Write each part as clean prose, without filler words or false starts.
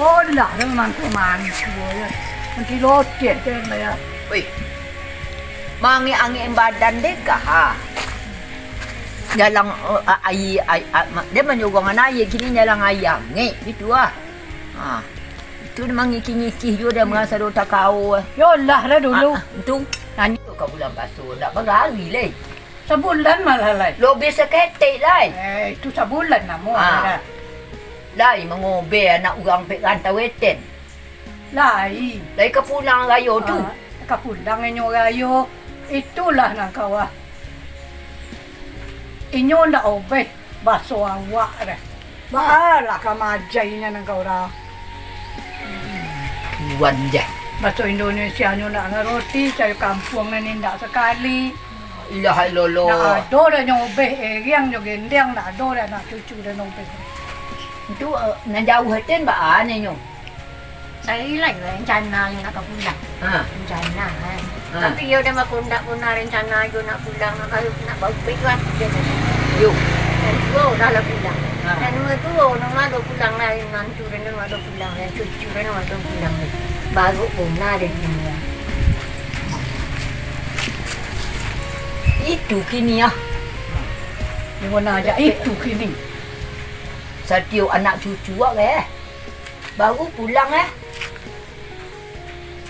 Oh lah, memang kemantu ya. Nanti lotet kan ya. Wih, mangi angin badan deh kah? Jalang dia menyugung anak kini jalang ayam ni gitu itu memang ngiki-ngiki juga dia merasa dia tak kau. Yolah dah dulu. Itu nanya kau bulan basuh tak berlari leh. Sebulan malah lai. Lo biasa ketik lai. Itu sebulan namu. Lai mengobe anak orang pek rantau weten. Lai Lai ke pulang raya tu. Kapulang inyo rayo. Itulah nak kawah. Inyo na obe baso awak dah. Bahala ka majainya nang kau dah. Tuan je. Baso Indonesia nyo nak roti, sayo kampung na ninda sekali. Ilah lolo. Na ado dah nyo obe, riang nyo gendeng na ado dah nak cucu dah nyo obe. Itu nan jauh heten ba ni nyo. Saya hilang rencana yang nak pulang. Rencana kan. Tapi dia dah punya rencana dia nak pulang. Kalau nak bawa pergi dia Yo. dan dua dah lah pulang. Dan dua orang ada pulang lah. Nanti dia ada pulang. Dan cucu dia ada pulang. Baru pulang dia punya. Itu kini Di mana aja itu kini. Setiap anak cucu baru pulang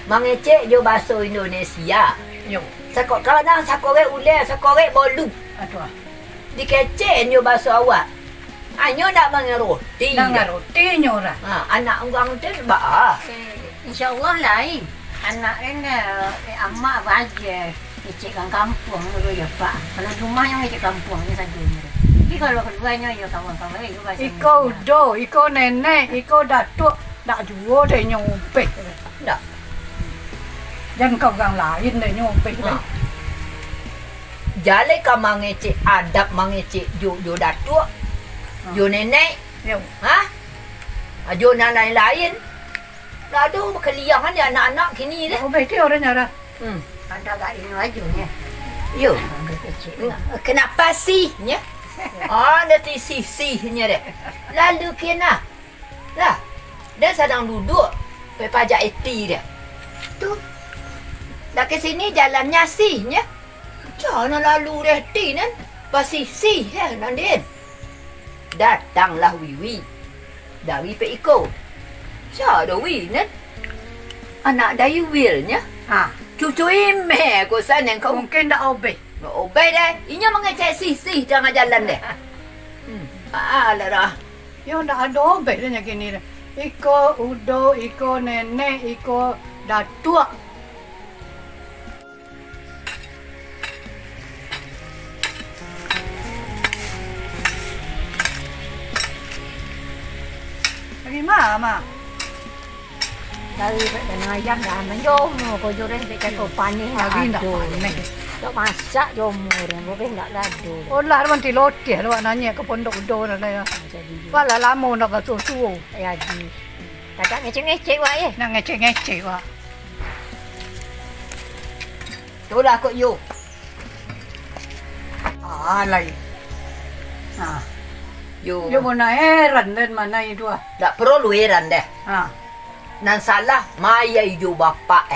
mengecek jo bahasa Indonesia. Yo. Sakok kadang sakorek uleh, sakorek bolu. Aduh. Dikecek jo bahasa awak. Anyo nak mengeroti. Nang roti nyo dah. Anak orang tu ba. InsyaAllah lain. Anak ini amak baja. Ngecekkan kampung dulu ya Pak. Kalau rumahnya ngecek kampung ni saja. Tapi kalau keduanya ya kawan-kawan itu bahasa Iko do, iko nenek, iko datuk, dak juo deh nyopek. Tak. Jangan kau orang lain deh nyopek. Jale ka mangecek adab mangecek jo datuk. Jo nenek. Yo. Jo nenek lain. Lalu keliangan ya anak-anak kini deh. Oh betul orang nyara. ada kat ini wajunya. Yo. Orang kecil. Kenapa sihnya? Nanti sih-sihnya deh. Lalu kena. Lah. Dia sedang duduk. Pergi pajak eti dia. Tu. Dah ke sini jalannya sihnya. Jangan lalu dia eti kan. Pasti sih Nandin. Datanglah Wiwi. Dari Pak Iko. Siapa Wiwi kan? Anak dari Wilnya. Cucu ime ko sana kau. Mungkin dak obey. Obey deh. Inya mengecek sih jangan jalan deh. Alah. Yo ndak ada obey dah gini dah. Iko udo, iko nenek, iko datuk. Bagaimana? Dari ayam dah menjomo ko joren dekat ko panih Lagi ndak panen. Tok masak jomo dia boleh ndak lado. Oh lah nanti loteh lu nanya ke pondok udo dah ya. Wala lama nak basuh. Ya di. Tak ngecek-ngecek wak ye. Nak ngecek-ngecek wak. Itulah kok yo. Lai. Yo. Yo mana heran dan mana itu Tak perlu heran deh. Nan salah maya ijo bapak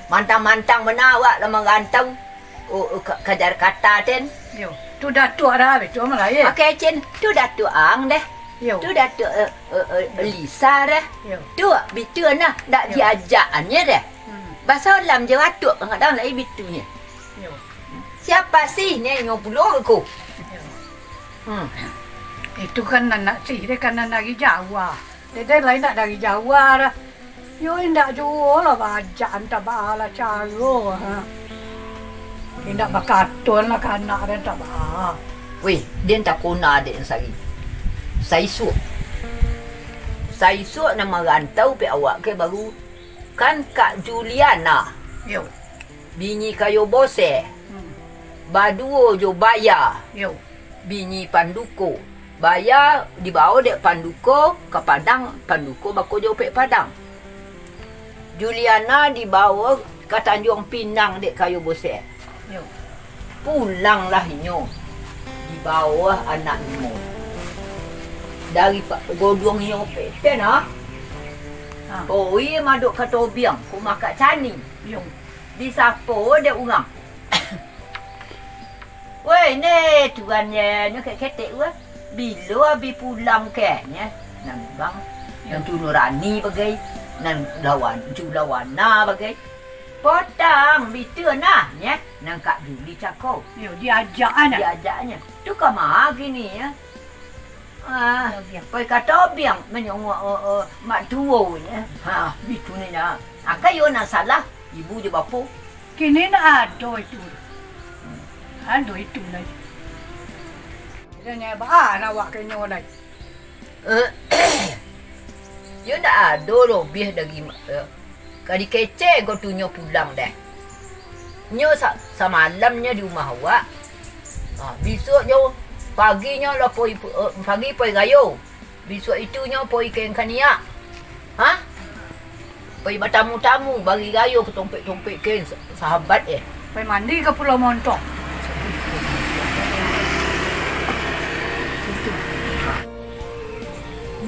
Mantang-mantang menawak lama ganteng. Kajar kata ten. Yo. Tu datuk dah betul malah ye. Okey cin, tu datuk ang deh. Yo. Tu datuk Lisa deh. Yo. Tu bitu nah dak diajaknya deh. Bahasa dalam je datuk kadang lai bitunya. Yo. Siapa sih ni 50 aku? Itu kan anak sih, dia kan anak dari Jawa. Dia lain tak dari Jawa dah. Yo indak jual lah bajak tak bala caro Indak bakatun lah kanak dia tak bah. Weh, dia tak kona adik sari. Saisuk. Saisuk nama rantau pe awak ke baru. Kan Kak Juliana. Yo. Bini kayo bose. Baduo jo bayar. Yo. Bini Panduko. Bayar dibawa dek Panduko ke Padang. Panduko bako jo pe Padang. Juliana dibawa ke Tanjung Pinang dek kayu bose. Yo. Pulanglah inyo. Di bawah anak Nemo. dari godong yang peten ah. Ha. Oh, iya maduk ke tobiang, ku makan cani. Yo. Di sapo dia urang. Weh, ni tuannya ni ketek weh. Bila abi pulang ke nya, nan bang. Yang tu Nurani bagai, nan lawana bagai. Potang bitu nah nya, nan Kak Juli cakap. Yo diajak anak. Diajaknya. Tu ke mah gini ya. Kau kata biang menyongok mak tua nya. Ha, bitu ni dah. Akak yo nak salah ibu je bapa. Kini nak ada itu. Ada itu lah. Dia ba nak awak kena lah. Yo nak ada lebih dari kali kecek kau tu nyo pulang dah. Nyo semalamnya di rumah awak. Besok nyo paginya lah pagi poi gayo. Besok itunya poi ke Kania. Ha? Poi bertamu-tamu bagi gayo ke tompek-tompek ke sahabat Pergi mandi ke Pulau Montok.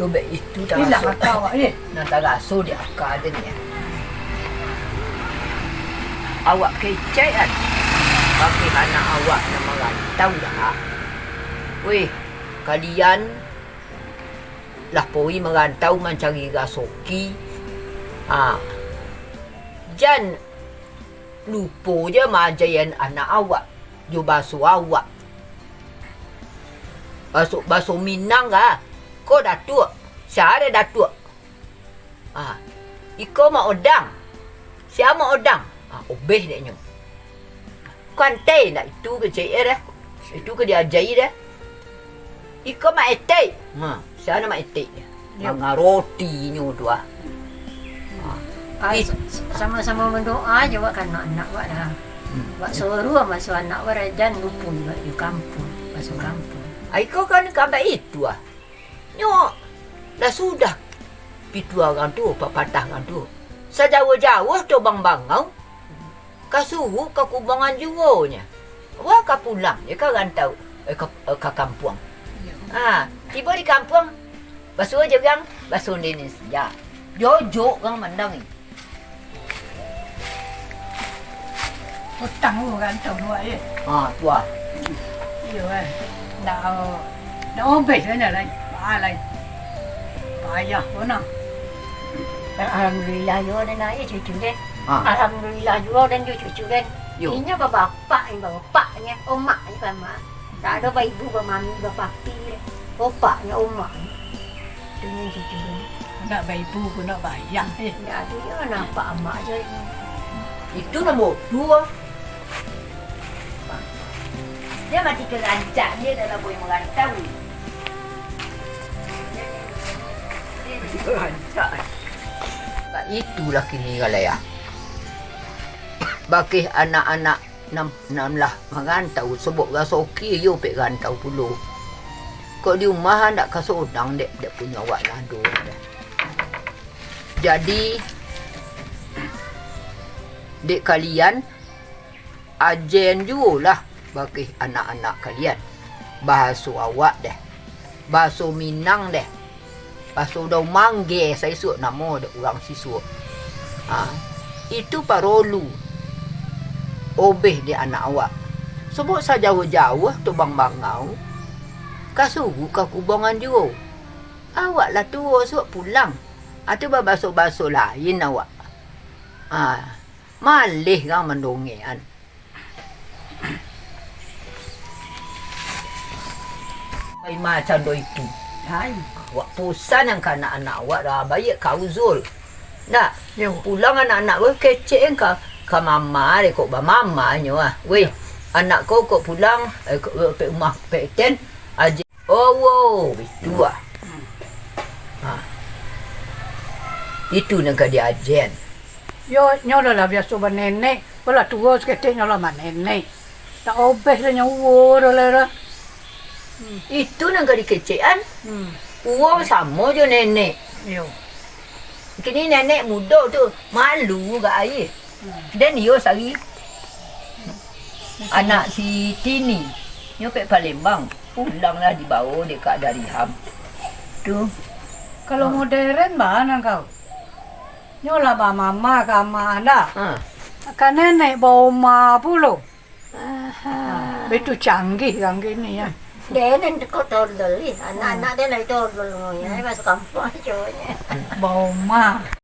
Yo be itu dah Hilang masuk. akak awak ni. Nak tak rasuh dia akak ada ni. Awak kecek kan? Bagi anak awak nak merantau dah. Weh, kalian lah pergi merantau mencari rasoki. Jangan lupa je majayan anak awak. Jo basuh awak. Basuh Minang lah. Kau datuk. Siapa ada datuk? Iko mak odang. Siapa mak odang? Obeh dia nyo. Kuantai nak itu ke cik dah. Itu ke dia ajayi dah. Iko mak etek. Siapa mak etek dia? Yang roti nyo tu Sama-sama berdoa je buat kan anak buat dah. Buat suruh masuk anak buat jangan lupa juga di kampung. Masuk kampung. Iko kan kabar itu Nyo, dah sudah pitua orang tu, patah orang tu. Sejauh-jauh tu bang-bangau. Kasuruh ke kubangan juronya. Wah, ka pulang. Dia kan rantau ke kampung. Tiba di kampung. Basuh je orang, basuh ni saja. Jojok orang mandang ni. Hutang tu rantau buat je. Tua. Yo nak obeh sana lah. Alai. Payah pun nak. Alhamdulillah yo dan ayah cucu dan. Ha. Alhamdulillah yo dan cucu dan. Yo. Ini bapaknya, omaknya sama. Tak ada ibu, mami, papi. Bapaknya, omaknya. Ini cucu dan. Nak ibu pun nak bayar. Ya, dia nampak amak je. Itu nombor 2. Dia mati kerancak dia dalam boleh merantau. Kerancak. Itulah kini kalau ya. Bagi anak-anak nam lah merantau sebab rasa okey yo pek rantau puluh. Kau di rumah nak kasut udang dek punya awak lah do. Jadi dek kalian ajen jugalah bagi anak-anak kalian. Bahasa awak deh. Bahasa Minang deh. Bahasa dah mangge saya suruh nama dek orang siswa. Itu parolu. Obeh dia anak awak. Sebab sajauh-jauh tu bang-bangau. Kasuruh ke kubangan juga. Awak lah tua suruh pulang. Itu bahasa-bahasa lain awak. Malih kan mendongean. Macam do itu. Hai. Awak pusan yang anak-anak awak dah baik kau Zul. Nak Yo. pulang anak-anak awak kecek kan ke mama dia kok mama nyo Weh, anak kau kok pulang ke rumah peten aja. Oh, itu Itu nak dia ajen. Yo nyolah lah biasa nenek. Kalau tua seketik nyolah mana nenek. Tak obeh lah nyawa dah lah. Itu nak dia kecekan. Uang sama je nenek. Yo. Kini nenek muda tu malu ke ayah. Dan dia sari anak si Tini. Dia pergi Palembang. Pulanglah dibawa dekat dari Ham. Tu. Kalau modern mana kau? Nyola ba mama ka mana? Ha. Kan nenek bawa ma pula. Betul canggih kan gini ya. Dia ni kau tolol, anak-anak dia lagi tolol, ya masuk kampung aja. Bawa ma.